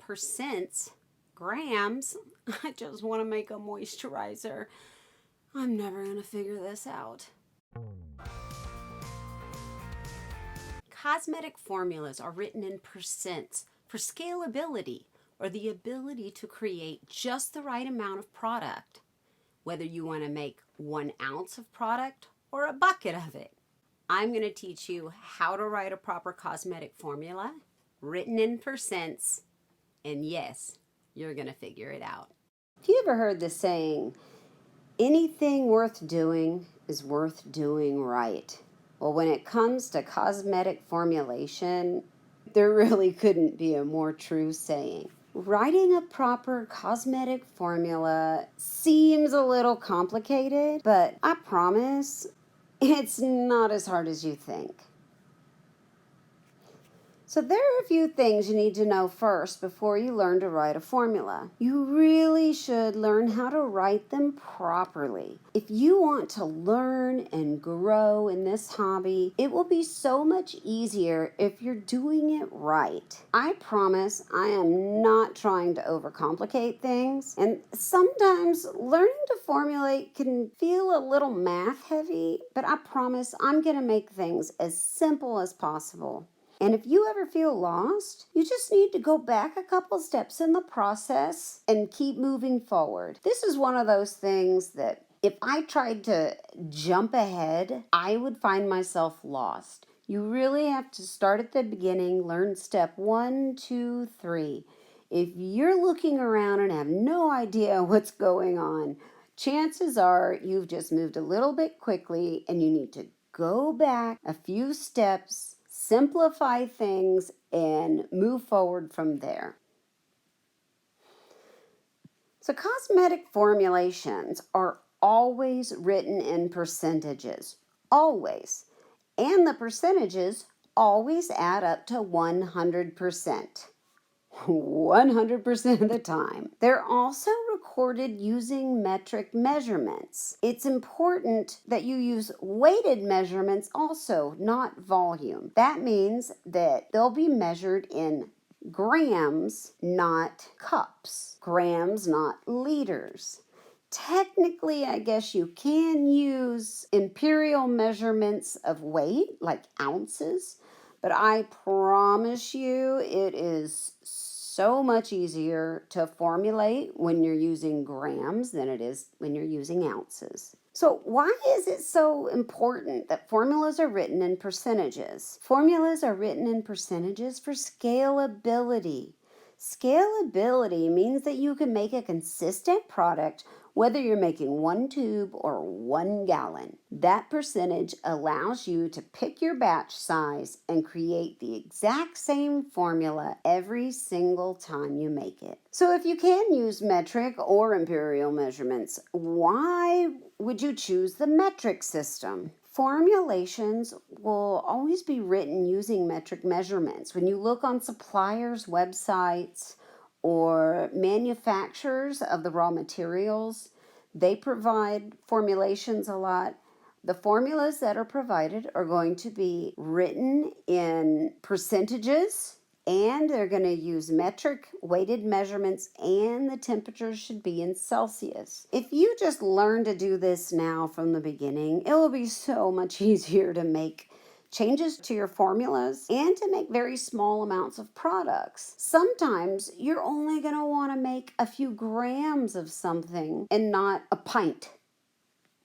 percents, grams. I just want to make a moisturizer. I'm never going to figure this out. Cosmetic formulas are written in percents for scalability, or the ability to create just the right amount of product, whether you want to make 1 ounce of product or a bucket of it. I'm going to teach you how to write a proper cosmetic formula, written in percents, and yes, you're going to figure it out. Have you ever heard the saying, anything worth doing is worth doing right? Well, when it comes to cosmetic formulation, there really couldn't be a more true saying. Writing a proper cosmetic formula seems a little complicated, but I promise it's not as hard as you think. So there are a few things you need to know first before you learn to write a formula. You really should learn how to write them properly. If you want to learn and grow in this hobby, it will be so much easier if you're doing it right. I promise I am not trying to overcomplicate things, and sometimes learning to formulate can feel a little math heavy, but I promise I'm going to make things as simple as possible. And if you ever feel lost, you just need to go back a couple steps in the process and keep moving forward. This is one of those things that if I tried to jump ahead, I would find myself lost. You really have to start at the beginning, learn step 1, 2, 3. If you're looking around and have no idea what's going on, chances are you've just moved a little bit quickly and you need to go back a few steps, simplify things, and move forward from there. So cosmetic formulations are always written in percentages, always. And the percentages always add up to 100%. 100% of the time. They're also recorded using metric measurements. It's important that you use weighted measurements also, not volume. That means that they'll be measured in grams, not cups. Grams, not liters. Technically, I guess you can use imperial measurements of weight, like ounces, but I promise you it is so much easier to formulate when you're using grams than it is when you're using ounces. So why is it so important that formulas are written in percentages? Formulas are written in percentages for scalability. Scalability means that you can make a consistent product whether you're making 1 tube or 1 gallon. That percentage allows you to pick your batch size and create the exact same formula every single time you make it. So if you can use metric or imperial measurements, why would you choose the metric system? Formulations will always be written using metric measurements. When you look on suppliers' websites or manufacturers of the raw materials, they provide formulations a lot. The formulas that are provided are going to be written in percentages, and they're going to use metric weighted measurements, and the temperatures should be in Celsius. If you just learn to do this now from the beginning, it will be so much easier to make changes to your formulas and to make very small amounts of products. Sometimes you're only going to want to make a few grams of something and not a pint.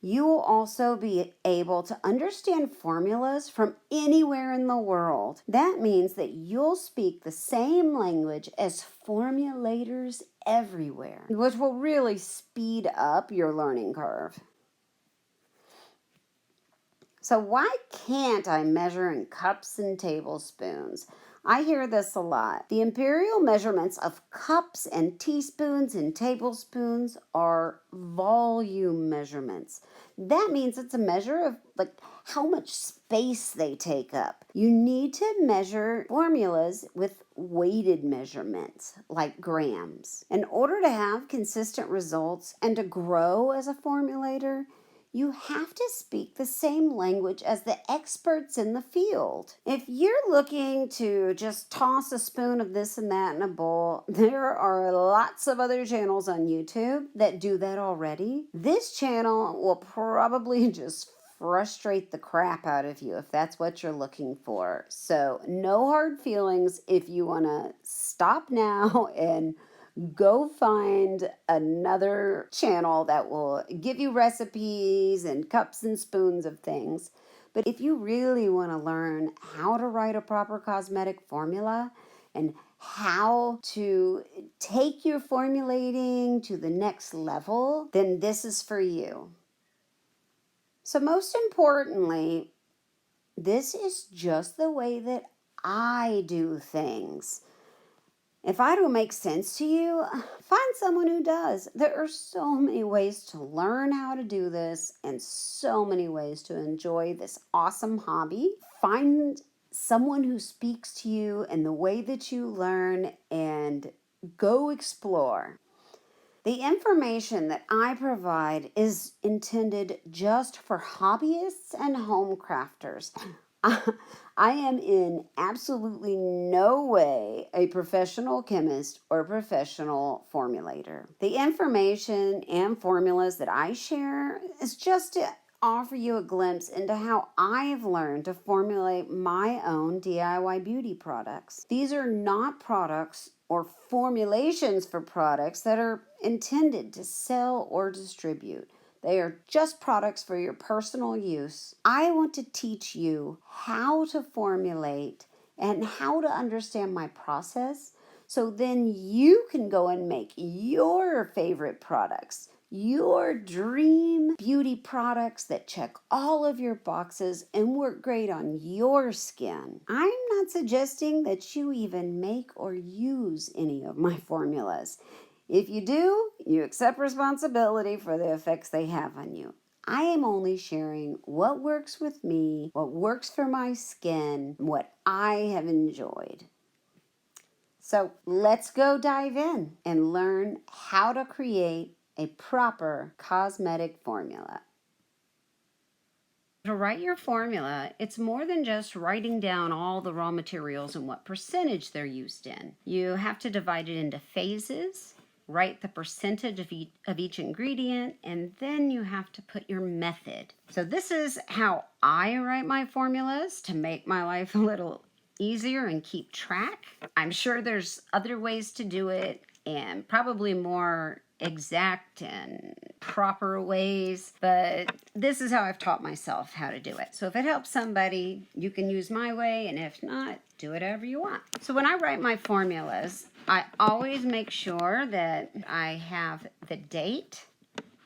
You will also be able to understand formulas from anywhere in the world. That means that you'll speak the same language as formulators everywhere, which will really speed up your learning curve. So why can't I measure in cups and tablespoons? I hear this a lot. The imperial measurements of cups and teaspoons and tablespoons are volume measurements. That means it's a measure of how much space they take up. You need to measure formulas with weighted measurements like grams. In order to have consistent results and to grow as a formulator, you have to speak the same language as the experts in the field. If you're looking to just toss a spoon of this and that in a bowl, there are lots of other channels on YouTube that do that already. This channel will probably just frustrate the crap out of you if that's what you're looking for. So no hard feelings if you want to stop now and go find another channel that will give you recipes and cups and spoons of things. But if you really want to learn how to write a proper cosmetic formula and how to take your formulating to the next level, then this is for you. So most importantly, this is just the way that I do things. If I don't make sense to you, find someone who does. There are so many ways to learn how to do this and so many ways to enjoy this awesome hobby. Find someone who speaks to you in the way that you learn and go explore. The information that I provide is intended just for hobbyists and home crafters. I am in absolutely no way a professional chemist or professional formulator. The information and formulas that I share is just to offer you a glimpse into how I've learned to formulate my own DIY beauty products. These are not products or formulations for products that are intended to sell or distribute. They are just products for your personal use. I want to teach you how to formulate and how to understand my process so then you can go and make your favorite products, your dream beauty products that check all of your boxes and work great on your skin. I'm not suggesting that you even make or use any of my formulas. If you do, you accept responsibility for the effects they have on you. I am only sharing what works with me, what works for my skin, what I have enjoyed. So let's go dive in and learn how to create a proper cosmetic formula. To write your formula, it's more than just writing down all the raw materials and what percentage they're used in. You have to divide it into phases, write the percentage of each ingredient, and then you have to put your method. So this is how I write my formulas to make my life a little easier and keep track. I'm sure there's other ways to do it and probably more exact and proper ways, but this is how I've taught myself how to do it. So if it helps somebody, you can use my way, and if not, do whatever you want. So when I write my formulas, I always make sure that I have the date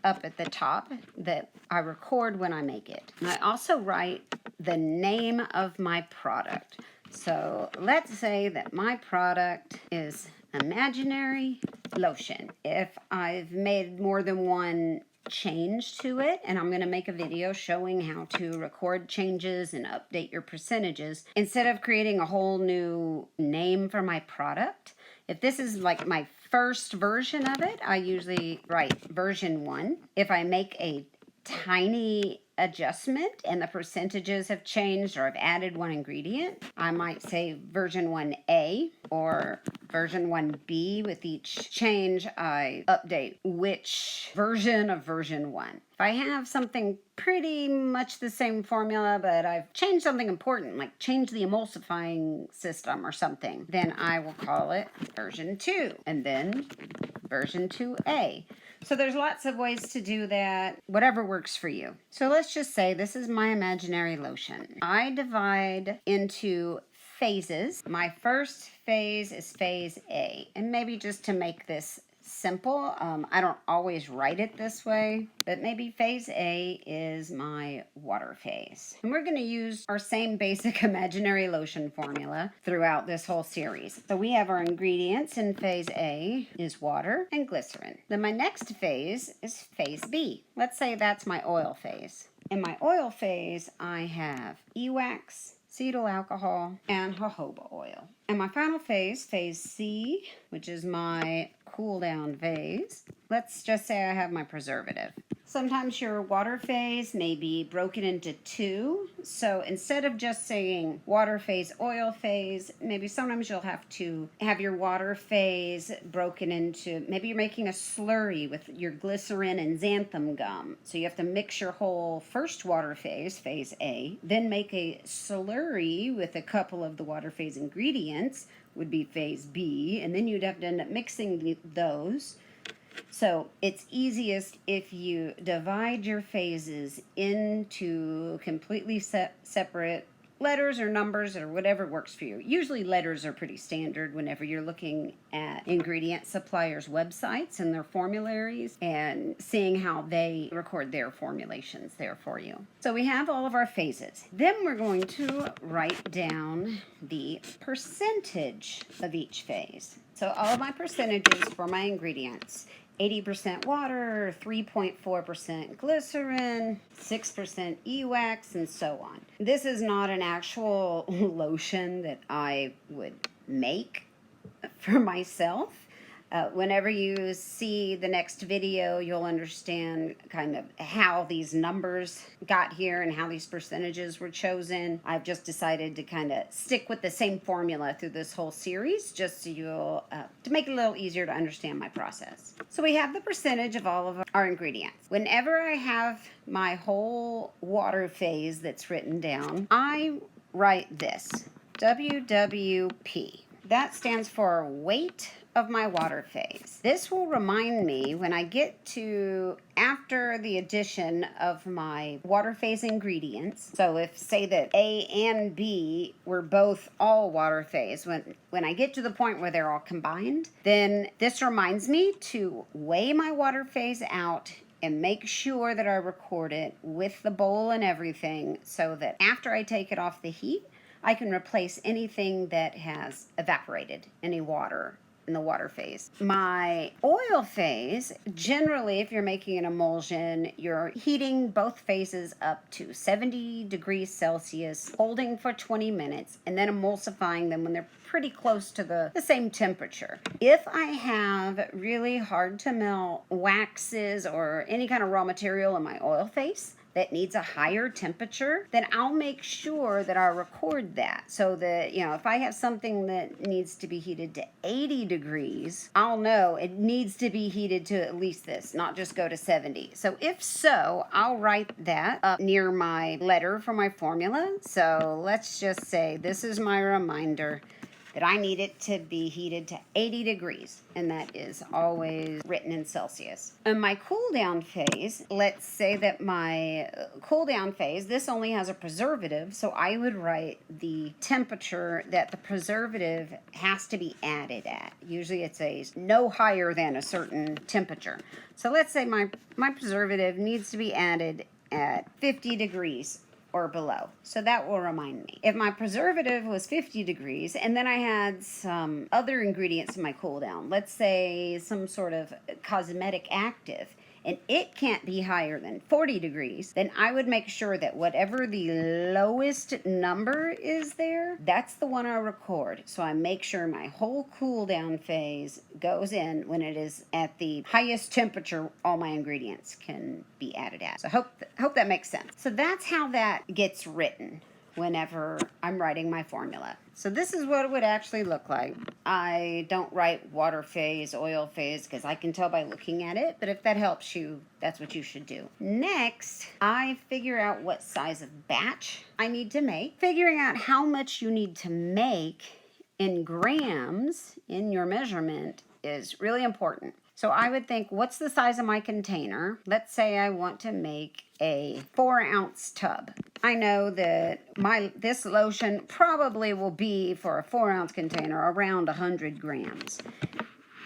up at the top that I record when I make it. And I also write the name of my product. So let's say that my product is Imaginary Lotion. If I've made more than one change to it, and I'm going to make a video showing how to record changes and update your percentages instead of creating a whole new name for my product. If this is like my first version of it, I usually write version 1. If I make a tiny adjustment and the percentages have changed or I've added one ingredient, I might say version 1A or version 1B. With each change, I update which version of version 1. If I have something pretty much the same formula, but I've changed something important, like changed the emulsifying system or something, then I will call it version 2 and then version 2A. So there's lots of ways to do that, whatever works for you. So let's just say this is my Imaginary Lotion. I divide into phases. My first phase is phase A. And maybe just to make this simple, I don't always write it this way, but maybe phase A is my water phase. And we're going to use our same basic Imaginary Lotion formula throughout this whole series. So we have our ingredients in phase A is water and glycerin. Then my next phase is phase B. Let's say that's my oil phase. In my oil phase, I have e-wax, cetyl alcohol, and jojoba oil. And my final phase, phase C, which is my cool down phase, let's just say I have my preservative. Sometimes your water phase may be broken into two. So instead of just saying water phase, oil phase, maybe sometimes you'll have to have your water phase broken into, maybe you're making a slurry with your glycerin and xanthan gum. So you have to mix your whole first water phase, phase A, then make a slurry with a couple of the water phase ingredients, would be phase B, and then you'd have to end up mixing those. So it's easiest if you divide your phases into completely separate letters or numbers or whatever works for you. Usually letters are pretty standard whenever you're looking at ingredient suppliers' websites and their formularies and seeing how they record their formulations there for you. So we have all of our phases. Then we're going to write down the percentage of each phase. So all of my percentages for my ingredients: 80% water, 3.4% glycerin, 6% e-wax, and so on. This is not an actual lotion that I would make for myself. Whenever you see the next video, you'll understand kind of how these numbers got here and how these percentages were chosen. I've just decided to kind of stick with the same formula through this whole series, just so you'll, to make it a little easier to understand my process. So we have the percentage of all of our ingredients. Whenever I have my whole water phase that's written down, I write this, WWP. That stands for weight of my water phase. This will remind me when I get to after the addition of my water phase ingredients. So if say that A and B were both all water phase, when I get to the point where they're all combined, then this reminds me to weigh my water phase out and make sure that I record it with the bowl and everything, so that after I take it off the heat, I can replace anything that has evaporated, any water in the water phase. My oil phase, generally, if you're making an emulsion, you're heating both phases up to 70 degrees Celsius, holding for 20 minutes, and then emulsifying them when they're pretty close to the same temperature. If I have really hard to melt waxes or any kind of raw material in my oil phase that needs a higher temperature, then I'll make sure that I record that, so that, you know, if I have something that needs to be heated to 80 degrees, I'll know it needs to be heated to at least this, not just go to 70. So if so, I'll write that up near my letter for my formula. So let's just say this is my reminder that I need it to be heated to 80 degrees, and that is always written in Celsius. In my cool down phase, let's say that my cool down phase, this only has a preservative, so I would write the temperature that the preservative has to be added at. Usually it says no higher than a certain temperature. So let's say my preservative needs to be added at 50 degrees or below. So that will remind me. If my preservative was 50 degrees and then I had some other ingredients in my cool down, let's say some sort of cosmetic active, and it can't be higher than 40 degrees, then I would make sure that whatever the lowest number is there, that's the one I record. So I make sure my whole cool down phase goes in when it is at the highest temperature all my ingredients can be added at. So hope that makes sense. So that's how that gets written whenever I'm writing my formula. So this is what it would actually look like. I don't write water phase, oil phase, because I can tell by looking at it, but if that helps you, that's what you should do. Next, I figure out what size of batch I need to make. Figuring out how much you need to make in grams in your measurement is really important. So I would think, what's the size of my container? Let's say I want to make a 4-ounce tub. I know that this lotion probably will be, for a 4-ounce container, around 100 grams.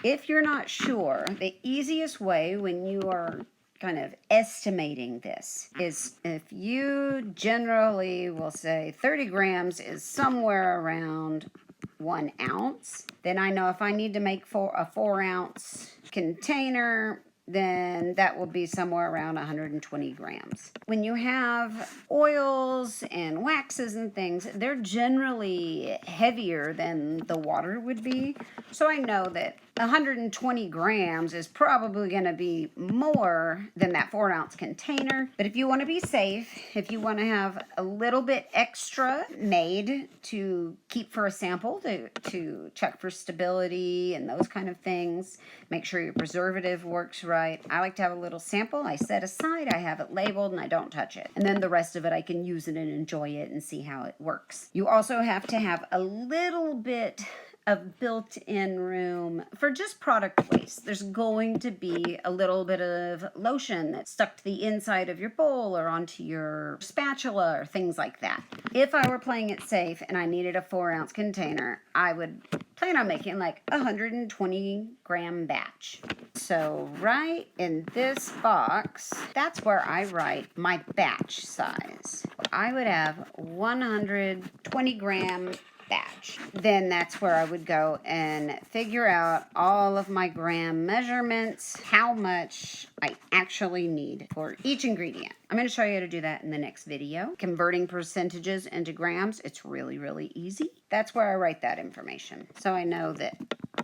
If you're not sure, the easiest way when you are kind of estimating this is if you generally will say 30 grams is somewhere around 1 ounce, then I know if I need to make a 4-ounce container, then that will be somewhere around 120 grams. When you have oils and waxes and things, they're generally heavier than the water would be. So I know that 120 grams is probably going to be more than that 4-ounce container. But if you want to be safe, if you want to have a little bit extra made to keep for a sample, to check for stability and those kind of things, make sure your preservative works right, I like to have a little sample. I set aside, I have it labeled, and I don't touch it. And then the rest of it, I can use it and enjoy it and see how it works. You also have to have a little bit of built-in room for just product waste. There's going to be a little bit of lotion that's stuck to the inside of your bowl or onto your spatula or things like that. If I were playing it safe and I needed a 4-ounce container, I would plan on making like a 120 gram batch. So right in this box, that's where I write my batch size. I would have 120 gram batch. Then that's where I would go and figure out all of my gram measurements, how much I actually need for each ingredient. I'm going to show you how to do that in the next video. Converting percentages into grams, it's really, really easy. That's where I write that information. So I know that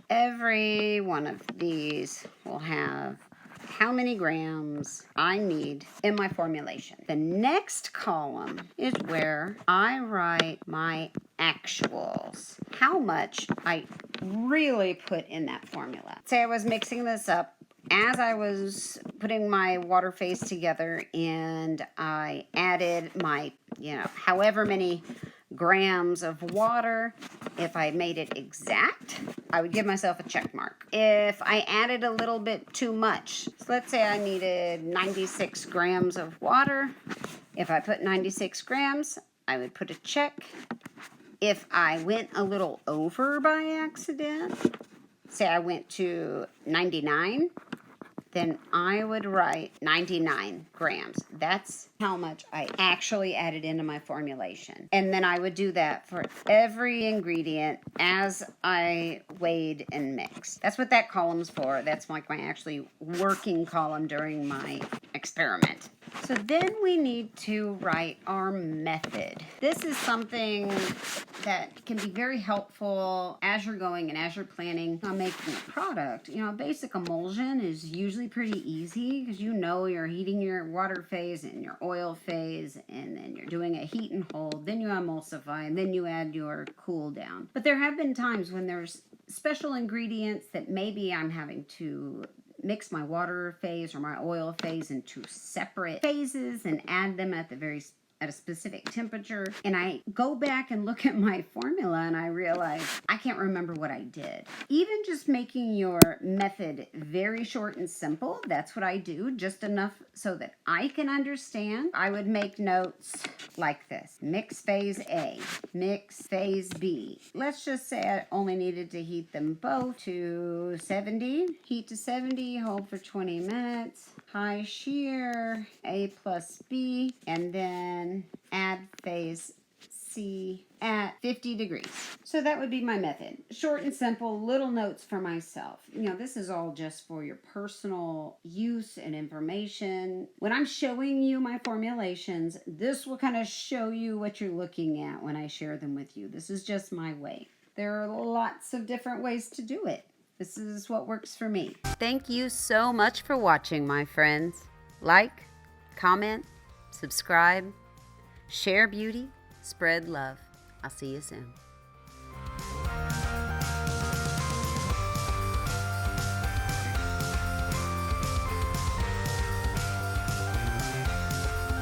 every one of these will have how many grams I need in my formulation. The next column is where I write my actuals, how much I really put in that formula. Say I was mixing this up as I was putting my water phase together, and I added my, however many grams of water. If I made it exact, I would give myself a check mark. If I added a little bit too much, so let's say I needed 96 grams of water. If I put 96 grams, I would put a check. If I went a little over by accident, say I went to 99, then I would write 99 grams. That's how much I actually added into my formulation. And then I would do that for every ingredient as I weighed and mixed. That's what that column's for. That's like my actually working column during my experiment. So then we need to write our method. This is something that can be very helpful as you're going and as you're planning on making a product. Basic emulsion is usually pretty easy because you're heating your water phase and your oil phase, and then you're doing a heat and hold, then you emulsify, and then you add your cool down. But there have been times when there's special ingredients that maybe I'm having to mix my water phase or my oil phase into separate phases and add them at a specific temperature. And I go back and look at my formula and I realize I can't remember what I did. Even just making your method very short and simple, that's what I do, just enough so that I can understand. I would make notes like this: mix phase A, mix phase B. Let's just say I only needed to heat them both to 70. Heat to 70, hold for 20 minutes. High shear, A plus B, and then add phase C at 50 degrees. So that would be my method. Short and simple, little notes for myself. This is all just for your personal use and information. When I'm showing you my formulations, this will kind of show you what you're looking at when I share them with you. This is just my way. There are lots of different ways to do it. This is what works for me. Thank you so much for watching, my friends. Like, comment, subscribe, share beauty, spread love. I'll see you soon.